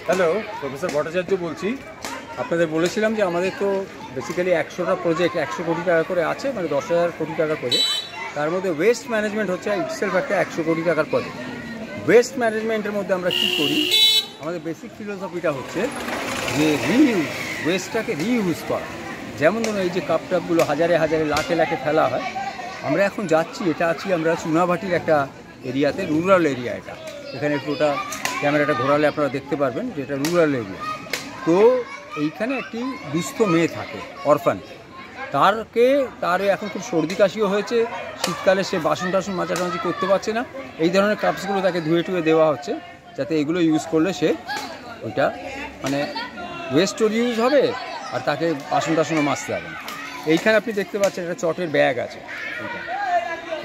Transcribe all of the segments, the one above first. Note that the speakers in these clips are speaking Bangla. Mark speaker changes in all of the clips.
Speaker 1: হ্যালো, প্রফেসর ভট্টাচার্য বলছি। আপনাদের বলেছিলাম যে আমাদের তো বেসিক্যালি 100টা প্রজেক্ট 100 কোটি টাকা করে আছে, মানে 10,000 কোটি টাকার প্রজেক্ট। তার মধ্যে ওয়েস্ট ম্যানেজমেন্ট হচ্ছে ইটসেলফ একটা 100 কোটি টাকার প্রজেক্ট। ওয়েস্ট ম্যানেজমেন্টের মধ্যে আমরা কী করি, আমাদের বেসিক ফিলোসফিটা হচ্ছে যে রিইউজ, ওয়েস্টটাকে রিইউজ করা। যেমন ধরুন এই যে কাপ টাপগুলো হাজারে হাজারে লাখে লাখে ফেলা হয়, আমরা এখন যাচ্ছি, এটা আছি আমরা চুনাভাটির একটা এরিয়াতে, রুরাল এরিয়া। এটা এখানে পুরোটা ক্যামেরাটা ঘোরালে আপনারা দেখতে পারবেন যে এটা রুরাল এরিয়া। তো এইখানে একটি দুস্থ মেয়ে থাকে, অরফান। তার এখন খুব সর্দি কাশিও হয়েছে, শীতকালে সে বাসন টাসন মাঝামাঝি করতে পারছে না। এই ধরনের কাপসগুলো তাকে ধুয়ে টুয়ে দেওয়া হচ্ছে, যাতে এগুলো ইউজ করলে সে ওইটা মানে ওয়েস্টও ইউজ হবে আর তাকে বাসন টাসনও মাজতে হবে না। এইখানে আপনি দেখতে পাচ্ছেন একটা চটের ব্যাগ আছে,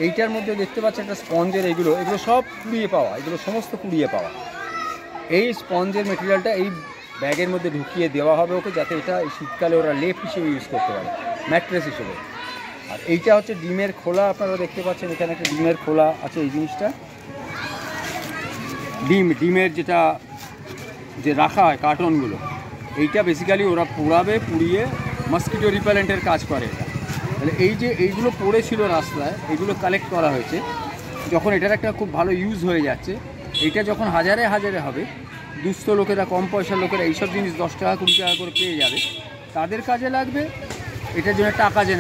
Speaker 1: এইটার মধ্যে দেখতে পাচ্ছেন একটা স্পঞ্জের, এগুলো সব কুড়িয়ে পাওয়া, এগুলো সমস্ত কুড়িয়ে পাওয়া। এই স্পঞ্জের মেটেরিয়ালটা এই ব্যাগের মধ্যে ঢুকিয়ে দেওয়া হবে ওকে, যাতে এটা এই শীতকালে ওরা লেপ হিসেবে ইউজ করতে পারে, ম্যাট্রেস হিসেবে। আর এইটা হচ্ছে ডিমের খোলা, আপনারা দেখতে পাচ্ছেন এখানে একটা ডিমের খোলা আছে। এই জিনিসটা ডিমের যেটা যে রাখা হয় কার্টনগুলো, এইটা বেসিক্যালি ওরা পোড়াবে, পুড়িয়ে মসকিটো রিপেলেন্টের কাজ করে এটা। তাহলে এই যে এইগুলো পড়েছিল রাস্তায়, এগুলো কালেক্ট করা হয়েছে, যখন এটার একটা খুব ভালো ইউজ হয়ে যাচ্ছে, এইটা যখন হাজারে হাজারে হবে, দুস্থ লোকেরা, কম পয়সার লোকেরা এইসব জিনিস 10 টাকা 20 টাকা করে পেয়ে যাবে, তাদের কাজে লাগবে। এটার জন্য টাকা যে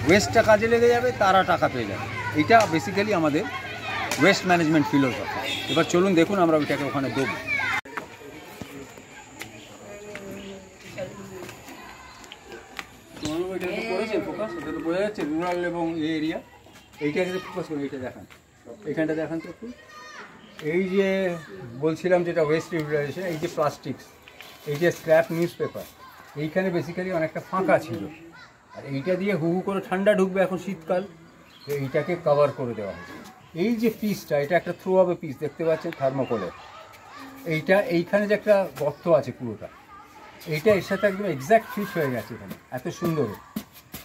Speaker 1: ওয়েস্টটা কাজে লেগে যাবে, তারা টাকা পেয়ে যাবে। এটা বেসিক্যালি আমাদের ওয়েস্ট ম্যানেজমেন্ট ফিলোসফি। এবার চলুন দেখুন আমরা ওইটাকে ওখানে দেবো। ফোকাস ওটা তো বোঝা যাচ্ছে রুরাল এবং এই এরিয়া। এইটাকে ফোকাস করুন, এইটা দেখান, এইখানটা দেখান তো একটু। এই যে বলছিলাম যেটা ওয়েস্ট ইউটিলাইজেশন, এই যে প্লাস্টিক্স, এই যে স্ক্র্যাপ নিউজ পেপার, এইখানে বেসিক্যালি অনেকটা ফাঁকা ছিল, আর এইটা দিয়ে হু হু করে ঠান্ডা ঢুকবে এখন শীতকাল, এইটাকে কভার করে দেওয়া হয়েছে। এই যে পিসটা, এটা একটা থ্রো হবে পিস, দেখতে পাচ্ছেন থার্মোকলের। এইখানে যে একটা গর্ত আছে পুরোটা, এইটা এর সাথে একদম এক্স্যাক্ট ফিট হয়ে গেছে এখানে, এত সুন্দর।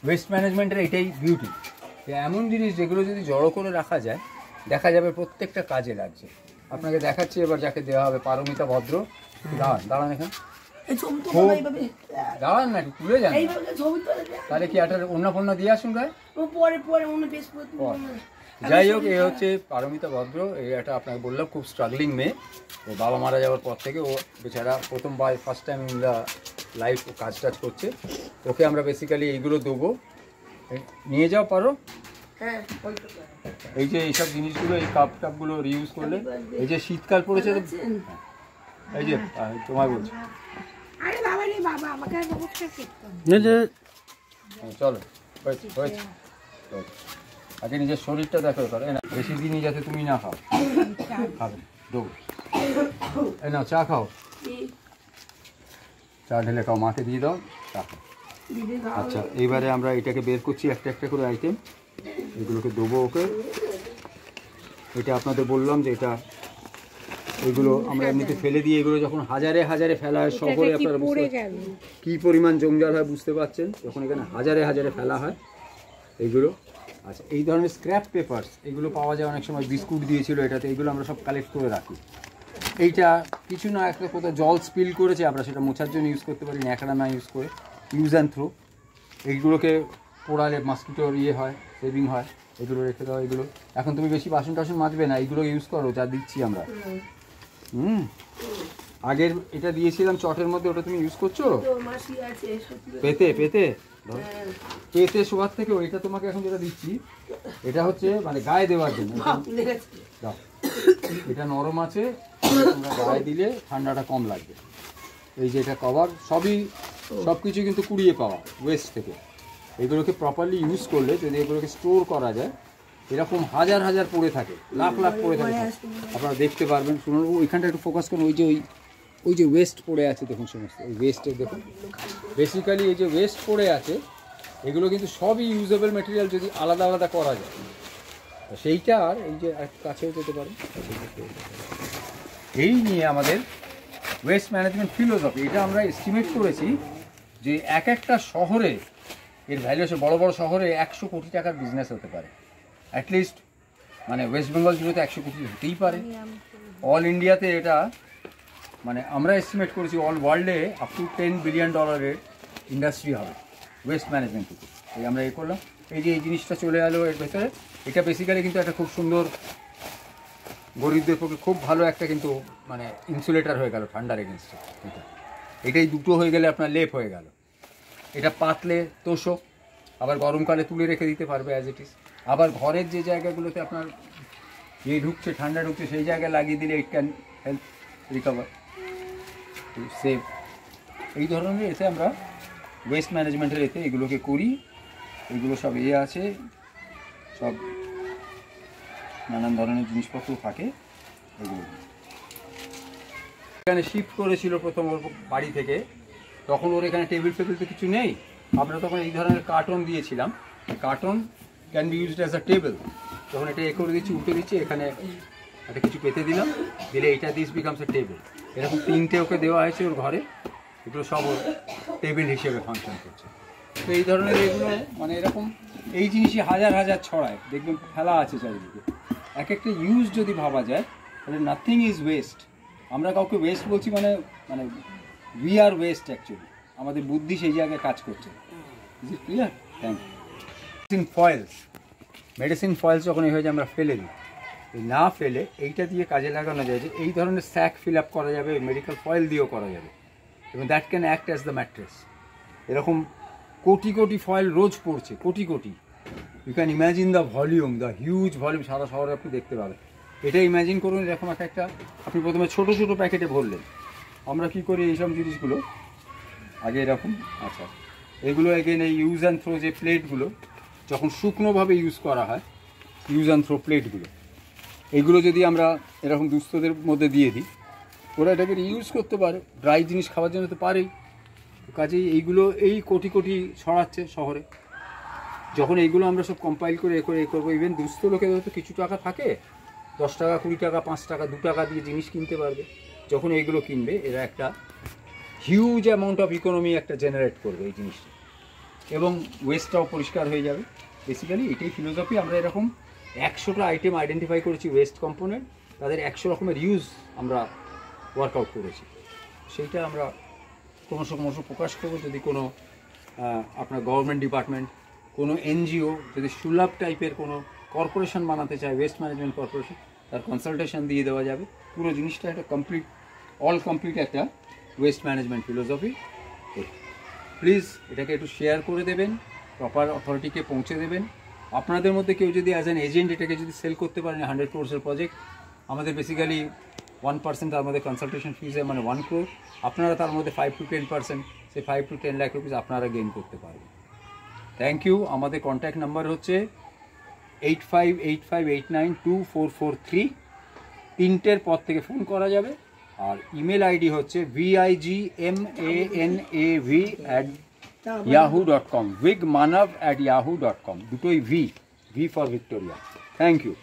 Speaker 1: ওয়েস্ট ম্যানেজমেন্টের এটাই বিউটি, এমন জিনিস যেগুলো যদি জড়ো করে রাখা যায়, দেখা যাবে প্রত্যেকটা কাজে লাগছে। আপনাকে দেখাচ্ছি এবার যাকে দেওয়া হবে, পারমিতা ভদ্র। দাঁড়ান এখানে, দাঁড়ান না, তুলে যান। তাহলে কি একটা অন্য পণ্য দিয়ে আসুন গায়ে। যাই হোক, এ হচ্ছে পারমিতা ভদ্র। এই একটা আপনাকে বললাম খুব স্ট্রাগলিং মেয়ে। ওর বাবা মারা যাওয়ার পর থেকে ও বেচারা ফার্স্ট টাইম ইন লাইফ ও কাজ টাজ করছে। ওকে আমরা বেসিক্যালি এইগুলো দেবো, নিয়ে যাও পারো। এই যে এইসব জিনিসগুলো, এই কাপ টাপগুলো রিউজ করলে, এই যে শীতকাল পড়েছে, এই যে তোমায় বলছি, চলো হয়েছে। আগে নিজের শরীরটা দেখো, করে না বেশি দিনই যাতে তুমি না খাও, খাবে দেবো। এই নাও চা খাও, চা ঢেলে খাও, মাকে দিয়ে দাও, চা খাও। আচ্ছা, এইবারে আমরা এটাকে বের করছি একটা একটা করে আইটেম, এগুলোকে দেবো ওকে। এটা আপনাদের বললাম যে এটা, এগুলো আমরা এমনিতে ফেলে দিই, এগুলো যখন হাজারে হাজারে ফেলা হয় শহরে, আপনারা কী পরিমাণ জঞ্জাল হয় বুঝতে পারছেন, যখন এখানে হাজারে হাজারে ফেলা হয় এইগুলো। আচ্ছা, এই ধরনের স্ক্র্যাপ পেপারস এগুলো পাওয়া যায় অনেক সময়, বিস্কুট দিয়েছিল এটাতে, এইগুলো আমরা সব কালেক্ট করে রাখি। এইটা কিছু না, একটা কোথাও জল স্পিল করেছে, আমরা সেটা মোছার জন্য ইউজ করতে পারি, ন্যাকড়া না ইউজ করে, ইউজ অ্যান্ড থ্রো। এইগুলোকে পোড়ালে মসকিটোর হয়, সেভিং হয়, এগুলো রেখে দাও। এগুলো এখন তুমি বেশি বাসন টাসন মাজবে না, এইগুলো ইউজ করো, যা দিচ্ছি আমরা। আগের এটা দিয়েছিলাম চটের মধ্যে, ওটা তুমি ইউজ করছো পেতে শোয়ার থেকে, ওইটা তোমাকে এখন যেটা দিচ্ছি, এটা হচ্ছে মানে গায়ে দেওয়ার জন্য। এটা নরম আছে, তোমরা গায়ে দিলে ঠান্ডাটা কম লাগবে। এই যে এটা কভার, সব কিছু কিন্তু কুড়িয়ে পাওয়া ওয়েস্ট থেকে। এগুলোকে প্রপারলি ইউজ করলে, যদি এগুলোকে স্টোর করা যায়, এরকম হাজার হাজার পড়ে থাকে, লাখ লাখ পড়ে থাকে, আপনারা দেখতে পারবেন। শুনুন, ওইখানটা একটু ফোকাস করুন, ওই যে ওয়েস্ট পড়ে আছে দেখুন, সমস্ত ওই ওয়েস্টের দেখুন। বেসিক্যালি এই যে ওয়েস্ট পড়ে আছে, এগুলো কিন্তু সবই ইউজেবল মেটেরিয়াল যদি আলাদা আলাদা করা যায়। সেইটা আর এই যে কাছেও যেতে পারে, এই নিয়ে আমাদের ওয়েস্ট ম্যানেজমেন্ট ফিলোসফি। এটা আমরা এস্টিমেট করেছি যে একটা শহরে এর ভ্যালুয়েশন, বড় বড় শহরে 100 কোটি টাকার বিজনেস হতে পারে অ্যাটলিস্ট। মানে ওয়েস্ট বেঙ্গল জুড়ে তো 100 কোটি হতেই পারে। অল ইন্ডিয়াতে এটা মানে আমরা এস্টিমেট করেছি অল ওয়ার্ল্ডে আপ টু $10 বিলিয়ন ইন্ডাস্ট্রি হবে ওয়েস্ট ম্যানেজমেন্ট থেকে। এই আমরা করলাম, এই যে এই জিনিসটা চলে এলো এর ভেতরে। এটা বেসিক্যালি কিন্তু একটা খুব সুন্দর, গরিবদের পক্ষে খুব ভালো একটা কিন্তু মানে ইনসুলেটার হয়ে গেল ঠান্ডার এগেনস্টে। এটাই দুটো হয়ে গেলে আপনার লেপ হয়ে গেল। এটা পাতলে তোষক, আবার গরমকালে তুলে রেখে দিতে পারবে অ্যাজ ইট ইজ। আবার ঘরের যে জায়গাগুলোতে আপনার ঢুকছে, ঠান্ডা ঢুকছে, সেই জায়গায় লাগিয়ে দিলে it can help recover save. এই ধরনের এতে আমরা ওয়েস্ট ম্যানেজমেন্টের এতে এগুলোকে করি। এগুলো সব আছে, সব নানান ধরনের জিনিসপত্র থাকে এগুলো। এখানে শিফট করেছিল প্রথম ওর বাড়ি থেকে, তখন ওর এখানে টেবিল ফেবিল তো কিছু নেই। আমরা তখন এই ধরনের কার্টন দিয়েছিলাম, carton can be used as a table. তখন এটা করে দিচ্ছি, উল্টে দিচ্ছি, এখানে একটা কিছু পেতে দিলাম, দিলে এইটা দিস বিকামস এ টেবিল। এরকম 3টে ওকে দেওয়া হয়েছে ওর ঘরে, এগুলো সব ওর টেবিল হিসেবে ফাংশন করছে। তো এই ধরনের এগুলো মানে এরকম এই জিনিসই হাজার হাজার ছড়ায়, দেখবেন ফেলা আছে চারিদিকে। এক একটা ইউজ যদি ভাবা যায় তাহলে নাথিং ইজ ওয়েস্ট। আমরা কাউকে ওয়েস্ট বলছি মানে মানে উই আর ওয়েস্ট অ্যাকচুয়ালি, আমাদের বুদ্ধি সেই জায়গায় কাজ করছে। Is it clear? Thank you. Medicine foils যখন এই হয়ে যায় আমরা ফেলে দিই, না ফেলে এইটা দিয়ে কাজে লাগানো যায় যে এই ধরনের স্যাক ফিল আপ করা যাবে, মেডিকেল ফয়েল দিয়েও করা যাবে, এবং that can act as the mattress. এরকম কোটি কোটি ফয়েল রোজ পড়ছে, কোটি কোটি। You can imagine the volume, the huge volume সারা শহরে আপনি দেখতে পাবেন। এটা ইম্যাজিন করুন, এরকম একটা আপনি প্রথমে ছোটো ছোটো প্যাকেটে ভরলেন। আমরা কী করি এইসব জিনিসগুলো আগে এরকম, আচ্ছা এগুলো এগেন এই ইউজ অ্যান্ড থ্রো যে প্লেটগুলো যখন শুকনোভাবে ইউজ করা হয়, ইউজ অ্যান্ড থ্রো প্লেটগুলো, এইগুলো যদি আমরা এরকম দুস্থদের মধ্যে দিয়ে দিই, ওরা এটাকে ইউজ করতে পারে, ড্রাই জিনিস খাওয়ার জন্য তো পারেই। কাজেই এইগুলো এই কোটি কোটি ছড়াচ্ছে শহরে। যখন এইগুলো আমরা সব কম্পাইল করে এ করবো, ইভেন দুস্থ লোকের হয়তো কিছু টাকা থাকে, 10 টাকা 20 টাকা 5 টাকা 2 টাকা দিয়ে জিনিস কিনতে পারবে। যখন এইগুলো কিনবে এরা একটা হিউজ অ্যামাউন্ট অফ ইকোনমি একটা জেনারেট করবে এই জিনিসটা, এবং ওয়েস্টটাও পরিষ্কার হয়ে যাবে। বেসিক্যালি এটাই ফিলোসফি। আমরা এরকম 100টা আইটেম আইডেন্টিফাই করেছি ওয়েস্ট কম্পোনেন্ট, তাদের 100 রকমের ইউজ আমরা ওয়ার্কআউট করেছি। সেইটা আমরা ক্রমশ প্রকাশ করবো। যদি কোনো আপনার গভর্নমেন্ট ডিপার্টমেন্ট, কোনো এনজিও যদি সুলভ টাইপের কোনো কর্পোরেশন বানাতে চায়, ওয়েস্ট ম্যানেজমেন্ট কর্পোরেশন, তার কনসালটেশন দিয়ে দেওয়া যাবে। পুরো জিনিসটা একটা কমপ্লিট কমপ্লিট একটা ওয়েস্ট ম্যানেজমেন্ট ফিলোসফি। প্লিজ এটাকে একটু শেয়ার করে দেবেন, প্রপার অথরিটিকে পৌঁছে দেবেন। আপনাদের মধ্যে কেউ যদি অ্যাজ অ্যান এজেন্ট এটাকে যদি সেল করতে পারেন, 100 crores প্রজেক্ট, আমাদের বেসিক্যালি 1% তার মধ্যে কনসালটেশন ফিজে মানে 1 crore, আপনারা তার মধ্যে 5 to 10%, সেই 5 to 10 লাখ রুপিস আপনারা গেইন করতে পারবেন। Thank you. আমাদের কন্ট্যাক্ট নাম্বার হচ্ছে 8585892443, 3টের পর থেকে ফোন করা যাবে। আর ইমেল আইডি হচ্ছে vigmanav@yahoo.com, vigmanav@yahoo.com, দুটোই V for Victoria. Thank you.